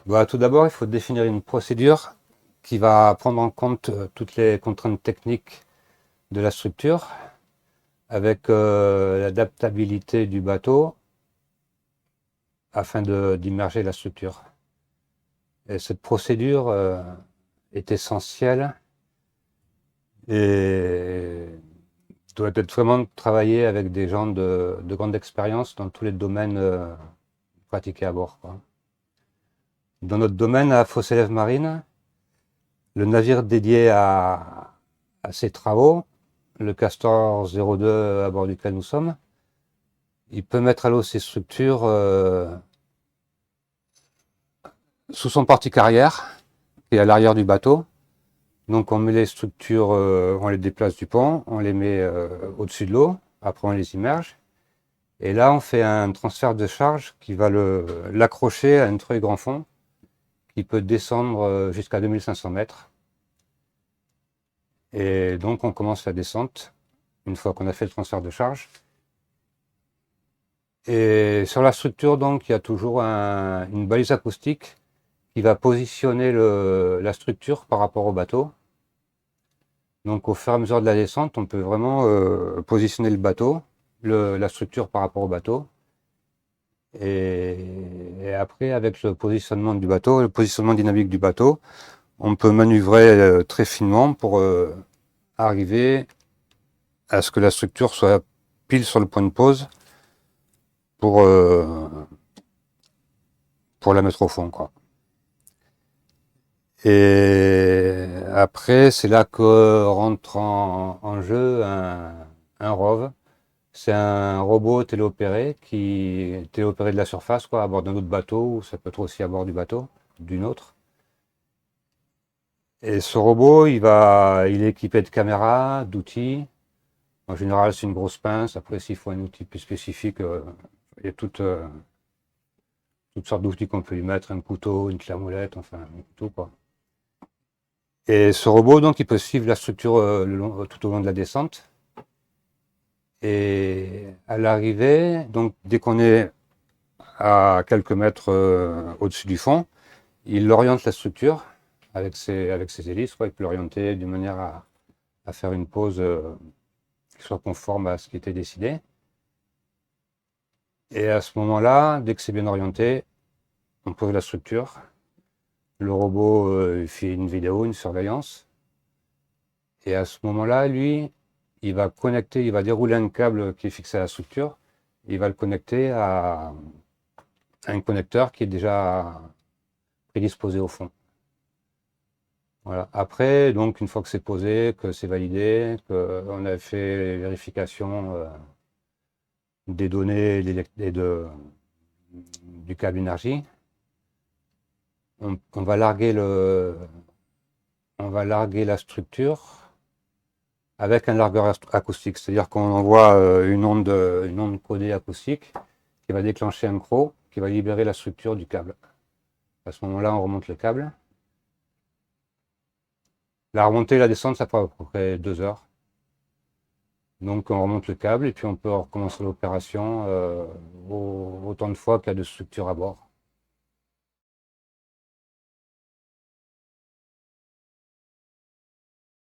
Bah, tout d'abord, il faut définir une procédure qui va prendre en compte toutes les contraintes techniques de la structure, avec l'adaptabilité du bateau afin d'immerger la structure. Et cette procédure est essentielle et doit être vraiment travaillée avec des gens de grande expérience dans tous les domaines pratiqués à bord, quoi. Dans notre domaine, à Fos-Élèves Marine, le navire dédié à ces travaux, le Castor 02 à bord duquel nous sommes, il peut mettre à l'eau ses structures sous son portique-arrière, qui est à l'arrière du bateau. Donc on met les structures, on les déplace du pont, on les met au-dessus de l'eau, après on les immerge. Et là on fait un transfert de charge qui va l'accrocher à un treuil grand fond qui peut descendre jusqu'à 2500 mètres. Et donc on commence la descente une fois qu'on a fait le transfert de charge. Et sur la structure, donc, il y a toujours une balise acoustique qui va positionner la structure par rapport au bateau. Donc au fur et à mesure de la descente, on peut vraiment positionner le bateau, la structure par rapport au bateau. Et après, avec le positionnement du bateau, le positionnement dynamique du bateau, on peut manœuvrer très finement pour arriver à ce que la structure soit pile sur le point de pose pour, pour la mettre au fond, quoi. Et après, c'est là que rentre en jeu un ROV. C'est un robot téléopéré qui est téléopéré de la surface, quoi, à bord d'un autre bateau, ou ça peut être aussi à bord du bateau, d'une autre. Et ce robot, il est équipé de caméras, d'outils. En général, c'est une grosse pince. Après, s'il faut un outil plus spécifique, il y a toutes sortes d'outils qu'on peut lui mettre, un couteau, une clé à molette, enfin, tout, quoi. Et ce robot, donc, il peut suivre la structure tout au long de la descente. Et à l'arrivée, donc, dès qu'on est à quelques mètres au-dessus du fond, il oriente la structure avec ses hélices, quoi. Il peut l'orienter d'une manière à faire une pose qui soit conforme à ce qui était décidé. Et à ce moment-là, dès que c'est bien orienté, on pose la structure. Le robot fait une vidéo, une surveillance. Et à ce moment-là, lui, il va dérouler un câble qui est fixé à la structure. Il va le connecter à un connecteur qui est déjà prédisposé au fond. Voilà. Après, donc, une fois que c'est posé, que c'est validé, qu'on a fait les vérifications des données du câble énergie, on va larguer la structure avec un largueur acoustique. C'est-à-dire qu'on envoie une onde codée acoustique qui va déclencher un croc qui va libérer la structure du câble. À ce moment-là, on remonte le câble. La remontée et la descente, ça prend à peu près 2 heures. Donc on remonte le câble et puis on peut recommencer l'opération autant de fois qu'il y a de structures à bord.